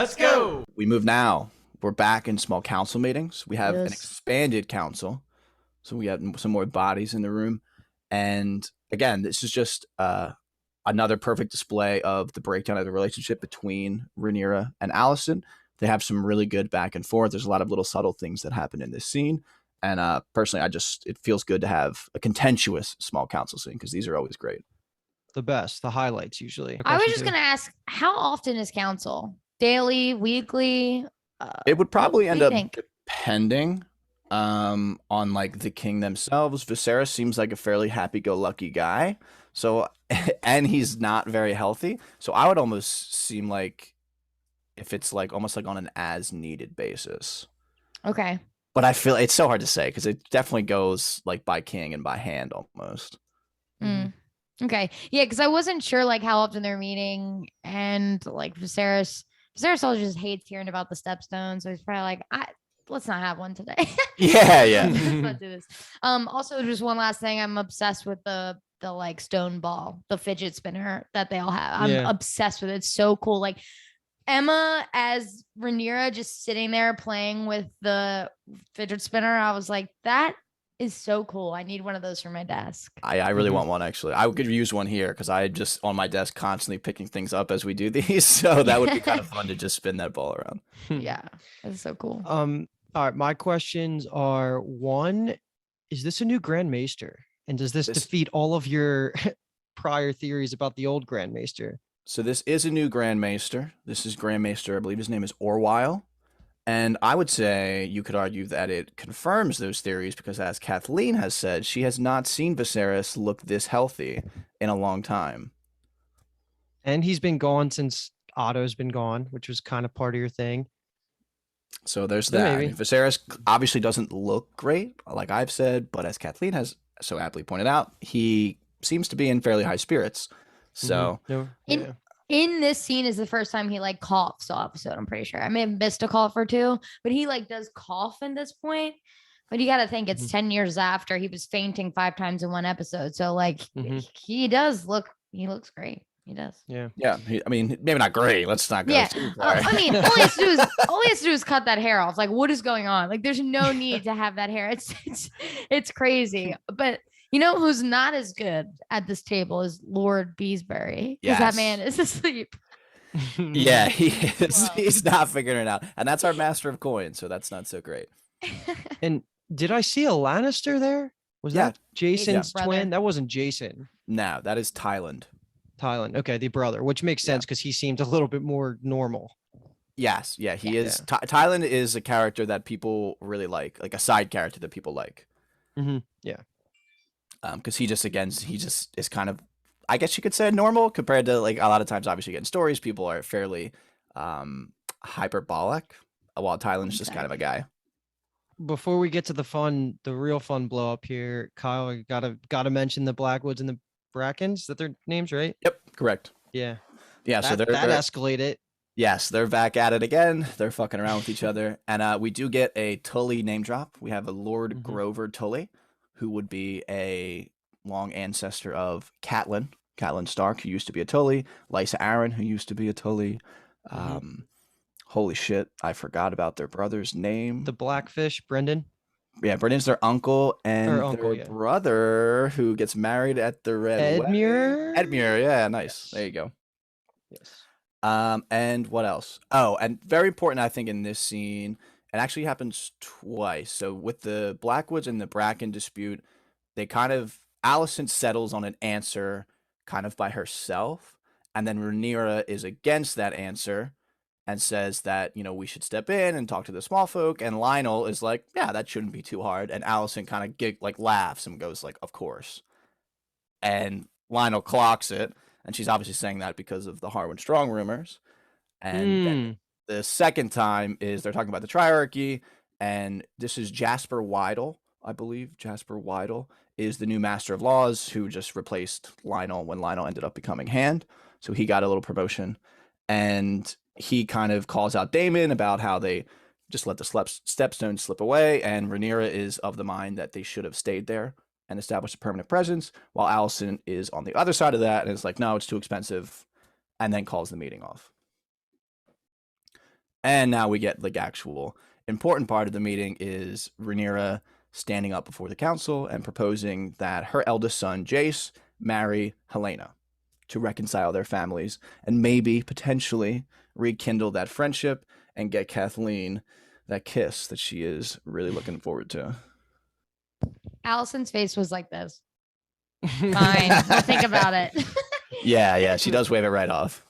Let's go. We move now. We're back in small council meetings. We have an expanded council. So we have some more bodies in the room. And again, this is just another perfect display of the breakdown of the relationship between Rhaenyra and Alicent. They have some really good back and forth. There's a lot of little subtle things that happen in this scene. And personally, it feels good to have a contentious small council scene because these are always great. The best, the highlights usually. I was just going to ask, how often is council? Daily, weekly? It would probably end up depending on like the king themselves. Viserys seems like a fairly happy-go-lucky guy. So, and he's not very healthy. So I would almost seem like if it's like almost like on an as-needed basis. Okay. But I feel it's so hard to say because it definitely goes like by king and by hand almost. Okay. Yeah, because I wasn't sure like how often they're meeting, and like Viserys also just hates hearing about the stepstones, so he's probably like, let's not have one today. Yeah. Let's not do this. Also, just one last thing, I'm obsessed with the like stone ball, the fidget spinner that they all have. I'm obsessed with it. It's so cool. Like Emma as Rhaenyra just sitting there playing with the fidget spinner. I was like, that is so cool. I need one of those for my desk. I really want one, actually. I could use one here because I just on my desk constantly picking things up as we do these. So that would be kind of fun to just spin that ball around. Yeah, that's so cool. All right, my questions are: one, is this a new Grand Maester? And does this defeat all of your prior theories about the old Grand Maester? So this is a new Grand Maester. This is Grand Maester, I believe his name is Orwyle. And I would say you could argue that it confirms those theories because, as Kathleen has said, she has not seen Viserys look this healthy in a long time. And he's been gone since Otto's been gone, which was kind of part of your thing. So there's that. I mean, Viserys obviously doesn't look great, like I've said, but as Kathleen has so aptly pointed out, he seems to be in fairly high spirits. So in this scene is the first time he like coughs all episode. I'm pretty sure I may have missed a cough or two, but he like does cough in this point. But you got to think it's 10 years after he was fainting 5 times in one episode. So like he looks great. He does. Yeah. I mean, maybe not great. Let's not go. Yeah. I mean, all he has to do is cut that hair off. Like, what is going on? Like, there's no need to have that hair. It's crazy. But you know who's not as good at this table is Lord Beesbury, because that man is asleep. Yeah, he is. Wow. He's not figuring it out, and that's our master of coins. So that's not so great. And did I see a Lannister there? Was that Jason's twin? That wasn't Jason. No, that is Tyland. Okay, the brother, which makes sense because he seemed a little bit more normal. Yes, he is. Tyland is a character that people really like a side character that people like. Yeah. Because he just is kind of, I guess you could say, normal compared to like a lot of times, obviously, getting stories, people are fairly hyperbolic, while Tyland's just kind of a guy. Before we get to the real fun blow up here, Kyle, you gotta mention the Blackwoods and the Brackens. Is that their names, right? Yep, correct. Yeah. So that escalated. Yes, they're back at it again. They're fucking around with each other, and we do get a Tully name drop. We have a Lord Grover Tully, who would be a long ancestor of Catelyn Stark, who used to be a Tully, Lysa Arryn, who used to be a Tully. Holy shit, I forgot about their brother's name. The Blackfish, Brendan. Yeah, Brendan's their uncle, and their brother, who gets married at the Red Edmure. Edmure, yeah, nice. There you go. Yes. And what else? Oh, and very important, I think, in this scene, it actually happens twice. So with the Blackwoods and the Bracken dispute, Alicent settles on an answer kind of by herself, and then Rhaenyra is against that answer and says that, we should step in and talk to the small folk, and Lionel is like, yeah, that shouldn't be too hard, and Alicent kind of laughs and goes like, of course. And Lionel clocks it, and she's obviously saying that because of the Harwin Strong rumors. And then the second time is they're talking about the triarchy, and this is Jasper Weidel, I believe. Jasper Weidel is the new Master of Laws who just replaced Lionel when Lionel ended up becoming Hand. So he got a little promotion, and he kind of calls out Daemon about how they just let the stepstones slip away, and Rhaenyra is of the mind that they should have stayed there and established a permanent presence, while Alicent is on the other side of that and is like, no, it's too expensive, and then calls the meeting off. And now we get the actual important part of the meeting is Rhaenyra standing up before the council and proposing that her eldest son, Jace, marry Helena to reconcile their families and maybe potentially rekindle that friendship and get Kathleen that kiss that she is really looking forward to. Allison's face was like this. Fine, we'll think about it. Yeah, she does wave it right off.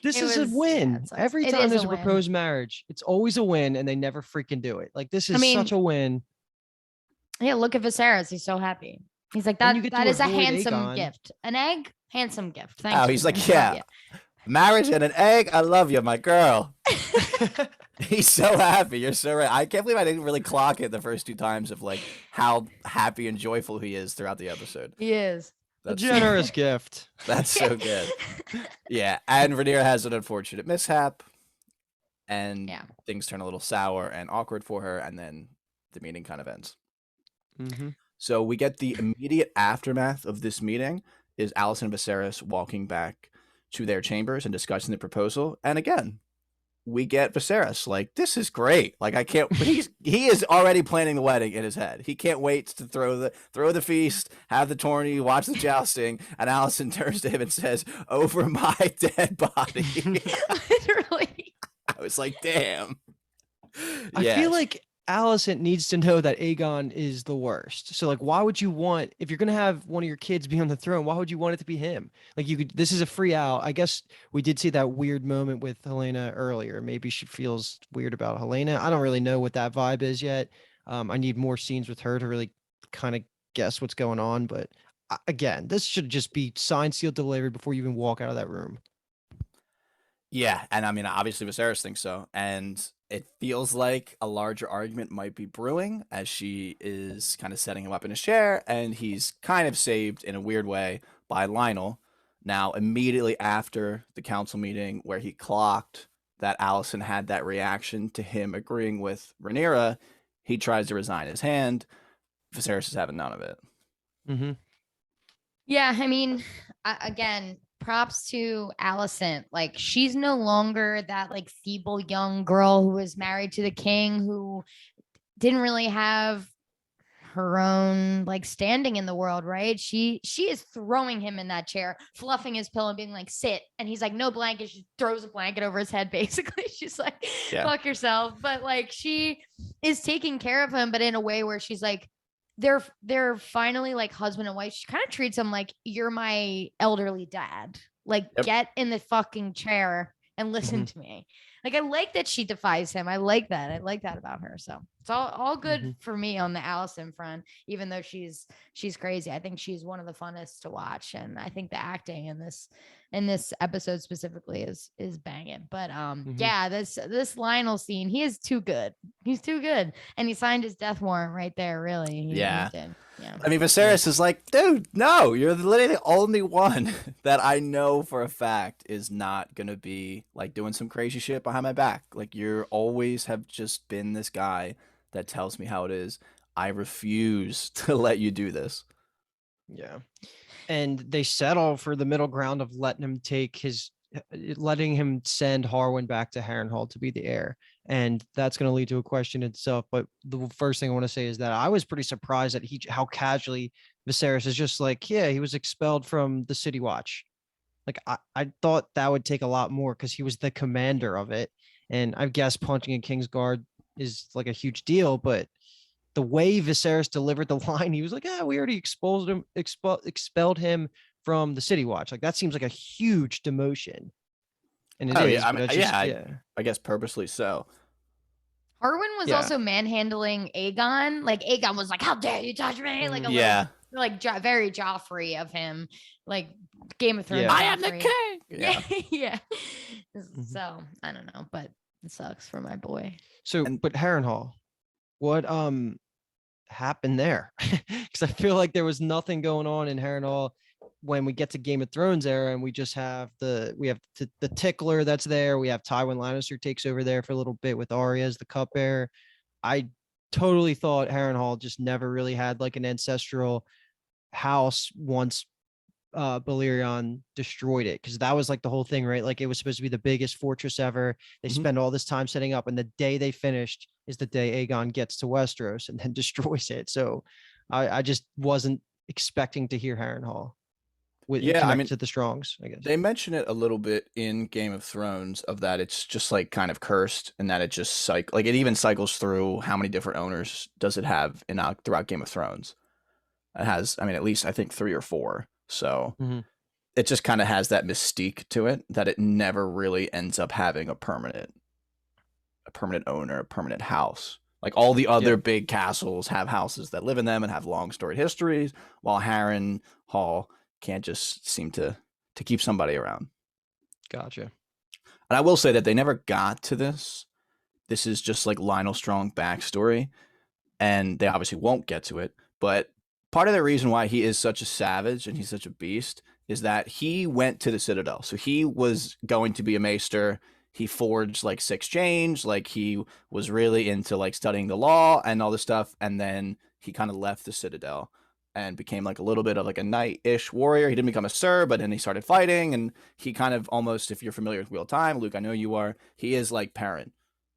This is a win. Yeah, Every time there's a proposed marriage, it's always a win, and they never freaking do it. Like, this is such a win. Yeah, look at Viserys. He's so happy. He's like, that is a handsome gift. An egg, handsome gift. Thanks. He's like, yeah, marriage and an egg. I love you, my girl. He's so happy. You're so right. I can't believe I didn't really clock it the first 2 times of like how happy and joyful he is throughout the episode. He is. That's a generous gift. That's so good. Yeah, and Rhaenyra has an unfortunate mishap, and things turn a little sour and awkward for her, and then the meeting kind of ends. Mm-hmm. So we get the immediate aftermath of this meeting is Alicent and Viserys walking back to their chambers and discussing the proposal, and again, we get Viserys like, this is great. Like, I can't. He is already planning the wedding in his head. He can't wait to throw the feast, have the tourney, watch the jousting. And Alicent turns to him and says, "Over my dead body." Literally. I was like, damn. I feel like Alicent needs to know that Aegon is the worst. So, like, why would you want, if you're going to have one of your kids be on the throne, why would you want it to be him? Like, this is a free out. I guess we did see that weird moment with Helena earlier. Maybe she feels weird about Helena. I don't really know what that vibe is yet. I need more scenes with her to really kind of guess what's going on. But again, this should just be signed, sealed, delivered before you even walk out of that room. Yeah, and I mean, obviously Viserys thinks so, and it feels like a larger argument might be brewing as she is kind of setting him up in his chair, and he's kind of saved in a weird way by Lionel. Now, immediately after the council meeting where he clocked that Alicent had that reaction to him agreeing with Rhaenyra, he tries to resign his hand. Viserys is having none of it. Mm-hmm. Yeah, I mean, again, props to Alicent. Like, she's no longer that like feeble young girl who was married to the king, who didn't really have her own like standing in the world, right? She is throwing him in that chair, fluffing his pillow, and being like, sit. And he's like, no blanket. She throws a blanket over his head, basically. She's like, fuck yourself. But like, she is taking care of him, but in a way where she's like, they're finally like husband and wife. She kind of treats him like, you're my elderly dad. Like, get in the fucking chair and listen to me. Like, I like that she defies him. I like that. I like that about her. So it's all good for me on the Alicent front, even though she's crazy. I think she's one of the funnest to watch. And I think the acting in this episode specifically is banging. But yeah, this Lionel scene, he is too good. He's too good. And he signed his death warrant right there, really. He did. Yeah. I mean, Viserys is like, dude, no, you're literally the only one that I know for a fact is not going to be like doing some crazy shit behind my back. Like, you always have just been this guy that tells me how it is. I refuse to let you do this. Yeah. And they settle for the middle ground of letting him send Harwin back to Harrenhal to be the heir. And that's going to lead to a question itself. But the first thing I want to say is that I was pretty surprised at how casually Viserys is just like, yeah, he was expelled from the City Watch. Like, I thought that would take a lot more because he was the commander of it. And I guess punching a Kingsguard is like a huge deal, but the way Viserys delivered the line, he was like, we already expelled him from the City Watch. Like, that seems like a huge demotion. And it is. I guess purposely so. Harwin was also manhandling Aegon. Like, Aegon was like, how dare you touch me? Like, very Joffrey of him. Like, Game of Thrones. I am the king. Yeah. So, I don't know, but it sucks for my boy. So, but Harrenhal, what happened there? Because I feel like there was nothing going on in Harrenhal when we get to Game of Thrones era, and we just have the tickler that's there. We have Tywin Lannister takes over there for a little bit with Arya as the cupbearer. I totally thought Harrenhal just never really had like an ancestral house once Balerion destroyed it, because that was like the whole thing, right? Like it was supposed to be the biggest fortress ever. They Mhm. spend all this time setting up, and the day they finished is the day Aegon gets to Westeros and then destroys it. So I just wasn't expecting to hear Harrenhal with Yeah, I connect mean, to the Strongs, I guess. they mention it a little bit in Game of Thrones of that it's just like kind of cursed and that it just like it even cycles through how many different owners does it have in throughout Game of Thrones. It has, I mean, at least I think 3 or 4. So Mhm. it just kind of has that mystique to it that it never really ends up having a permanent owner, a permanent house. Like all the other Yeah, big castles have houses that live in them and have long storied histories, while Harren Hall can't just seem to keep somebody around. gotcha. And I will say that they never got to this. This is just like Lionel Strong backstory, and they obviously won't get to it. But part of the reason why he is such a savage and he's such a beast is that he went to the Citadel. So he was going to be a maester. He forged like 6 chains. Like he was really into like studying the law and all this stuff. And then he kind of left the Citadel and became like a little bit of like a knight-ish warrior. He didn't become a sir, but then he started fighting. And he kind of almost, if you're familiar with Wheel of Time, Luke, I know you are, he is like Perrin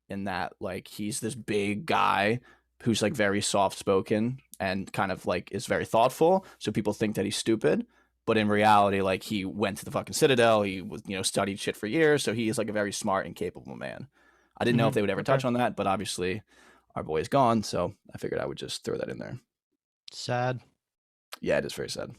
in that like he's this big guy who's like very soft spoken and kind of like is very thoughtful. So people think that he's stupid, but in reality, like he went to the fucking Citadel. He was, studied shit for years. So he is like a very smart and capable man. I didn't know if Mhm. they would ever Okay. touch on that, but obviously our boy is gone. So I figured I would just throw that in there. Sad. Yeah, it is very sad.